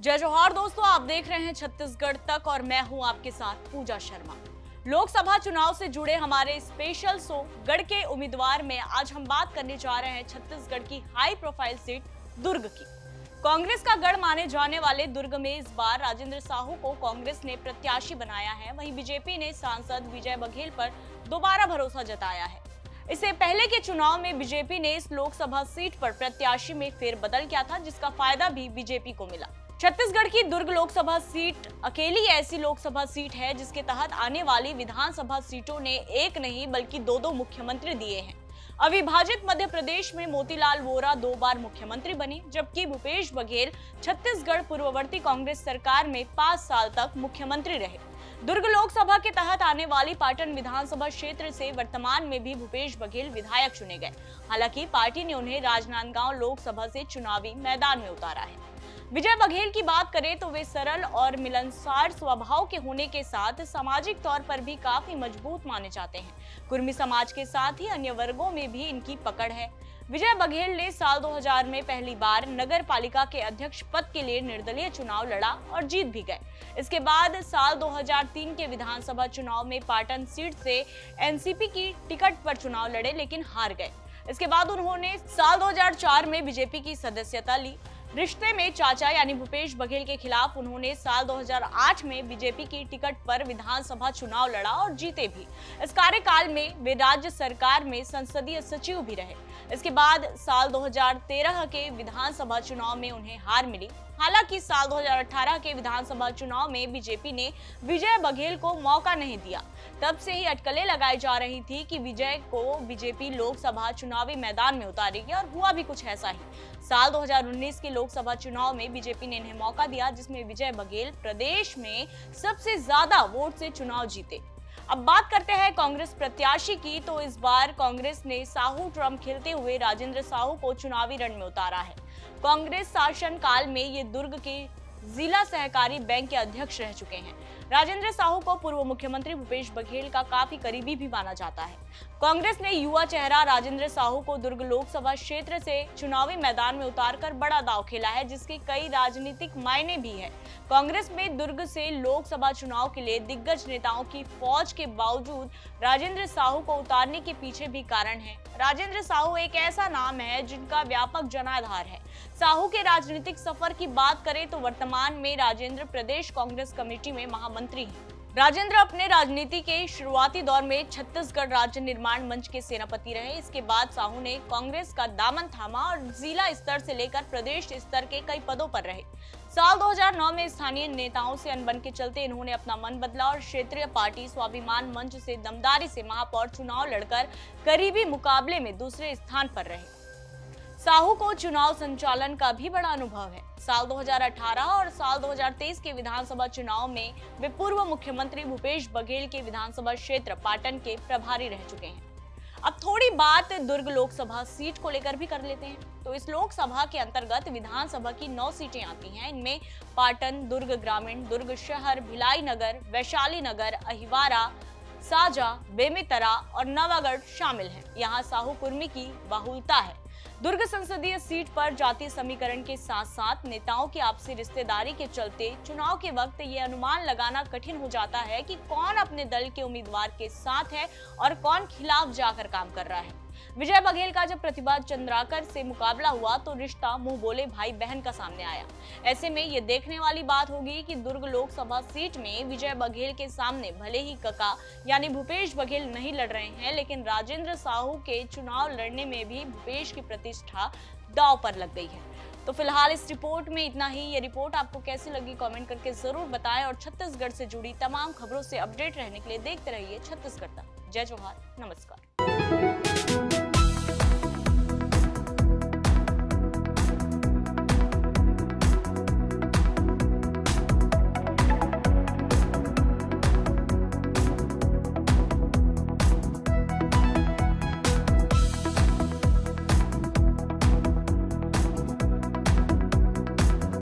जय जोहार दोस्तों, आप देख रहे हैं छत्तीसगढ़ तक और मैं हूं आपके साथ पूजा शर्मा। लोकसभा चुनाव से जुड़े हमारे स्पेशल शो गढ़ के उम्मीदवार में आज हम बात करने जा रहे हैं छत्तीसगढ़ की हाई प्रोफाइल सीट दुर्ग की। कांग्रेस का गढ़ माने जाने वाले दुर्ग में इस बार राजेंद्र साहू को कांग्रेस ने प्रत्याशी बनाया है। वहीं बीजेपी ने सांसद विजय बघेल पर दोबारा भरोसा जताया है। इससे पहले के चुनाव में बीजेपी ने इस लोकसभा सीट पर प्रत्याशी में फेरबदल किया था, जिसका फायदा भी बीजेपी को मिला। छत्तीसगढ़ की दुर्ग लोकसभा सीट अकेली ऐसी लोकसभा सीट है जिसके तहत आने वाली विधानसभा सीटों ने एक नहीं बल्कि दो मुख्यमंत्री दिए हैं। अविभाजित मध्य प्रदेश में मोतीलाल वोरा 2 बार मुख्यमंत्री बने, जबकि भूपेश बघेल छत्तीसगढ़ पूर्ववर्ती कांग्रेस सरकार में 5 साल तक मुख्यमंत्री रहे। दुर्ग लोकसभा के तहत आने वाली पाटन विधानसभा क्षेत्र से वर्तमान में भी भूपेश बघेल विधायक चुने गए। हालांकि पार्टी ने उन्हें राजनांदगांव लोकसभा से चुनावी मैदान में उतारा है। विजय बघेल की बात करें तो वे सरल और मिलनसार स्वभाव के होने के साथ सामाजिक तौर पर भी काफी मजबूत माने जाते हैं। कुर्मी समाज के साथ ही अन्य वर्गों में भी इनकी पकड़ है। विजय बघेल ने साल 2000 में पहली बार नगर पालिका के अध्यक्ष पद के लिए निर्दलीय चुनाव लड़ा और जीत भी गए। इसके बाद साल 2003 के विधानसभा चुनाव में पाटन सीट से एनसीपी की टिकट पर चुनाव लड़े, लेकिन हार गए। इसके बाद उन्होंने साल 2004 में बीजेपी की सदस्यता ली। रिश्ते में चाचा यानी भूपेश बघेल के खिलाफ उन्होंने साल 2008 में बीजेपी की टिकट पर विधानसभा चुनाव लड़ा और जीते भी। इस कार्यकाल में वे राज्य सरकार में संसदीय सचिव भी रहे। इसके बाद साल 2013 के विधानसभा चुनाव में उन्हें हार मिली। हालांकि साल 2018 के विधानसभा चुनाव में बीजेपी ने विजय बघेल को मौका नहीं दिया। तब से ही अटकलें लगाई जा रही थी कि विजय को बीजेपी लोकसभा चुनावी मैदान में उतारेगी, और हुआ भी कुछ ऐसा ही। साल 2019 के लोकसभा चुनाव में बीजेपी ने इन्हें मौका दिया, जिसमें विजय बघेल प्रदेश में सबसे ज्यादा वोट से चुनाव जीते। अब बात करते हैं कांग्रेस प्रत्याशी की, तो इस बार कांग्रेस ने साहू ट्रम्प खेलते हुए राजेंद्र साहू को चुनावी रण में उतारा है। कांग्रेस शासन काल में ये दुर्ग के जिला सहकारी बैंक के अध्यक्ष रह चुके हैं। राजेंद्र साहू को पूर्व मुख्यमंत्री भूपेश बघेल का काफी करीबी भी माना जाता है। कांग्रेस ने युवा चेहरा राजेंद्र साहू को दुर्ग लोकसभा क्षेत्र से चुनावी मैदान में उतारकर बड़ा दांव खेला है, जिसके कई राजनीतिक मायने भी है। कांग्रेस में दुर्ग से लोकसभा चुनाव के लिए दिग्गज नेताओं की फौज के बावजूद राजेंद्र साहू को उतारने के पीछे भी कारण है। राजेंद्र साहू एक ऐसा नाम है जिनका व्यापक जनाधार है। साहू के राजनीतिक सफर की बात करें तो वर्तमान में राजेंद्र प्रदेश कांग्रेस कमेटी में महामंत्री हैं। राजेंद्र अपने राजनीति के शुरुआती दौर में छत्तीसगढ़ राज्य निर्माण मंच के सेनापति रहे। इसके बाद साहू ने कांग्रेस का दामन थामा और जिला स्तर से लेकर प्रदेश स्तर के कई पदों पर रहे। साल 2009 में स्थानीय नेताओं से अनबन के चलते इन्होंने अपना मन बदला और क्षेत्रीय पार्टी स्वाभिमान मंच से दमदारी से महापौर चुनाव लड़कर करीबी मुकाबले में दूसरे स्थान पर रहे। साहू को चुनाव संचालन का भी बड़ा अनुभव है। साल 2018 और साल 2023 के विधानसभा चुनाव में वे पूर्व मुख्यमंत्री भूपेश बघेल के विधानसभा क्षेत्र पाटन के प्रभारी रह चुके हैं। अब थोड़ी बात दुर्ग लोकसभा सीट को लेकर भी कर लेते हैं। तो इस लोकसभा के अंतर्गत विधानसभा की 9 सीटें आती हैं। इनमें पाटन, दुर्ग ग्रामीण, दुर्ग शहर, भिलाई नगर, वैशाली नगर, अहिवारा, साजा, बेमेतरा और नवागढ़ शामिल हैं। यहाँ साहू कुर्मी की बहुलता है। दुर्ग संसदीय सीट पर जातीय समीकरण के साथ साथ नेताओं की आपसी रिश्तेदारी के चलते चुनाव के वक्त ये अनुमान लगाना कठिन हो जाता है कि कौन अपने दल के उम्मीदवार के साथ है और कौन खिलाफ जाकर काम कर रहा है। विजय बघेल का जब प्रतिभा चंद्राकर से मुकाबला हुआ तो रिश्ता मुंह बोले भाई बहन का सामने आया। ऐसे में ये देखने वाली बात होगी कि दुर्ग लोकसभा सीट में विजय बघेल के सामने भले ही कका यानी भूपेश बघेल नहीं लड़ रहे हैं, लेकिन राजेंद्र साहू के चुनाव लड़ने में भी भूपेश की प्रतिष्ठा दांव पर लग गई है। तो फिलहाल इस रिपोर्ट में इतना ही। ये रिपोर्ट आपको कैसी लगी कमेंट करके जरूर बताएं, और छत्तीसगढ़ से जुड़ी तमाम खबरों से अपडेट रहने के लिए देखते रहिए छत्तीसगढ़ तक। जय जोहार, नमस्कार।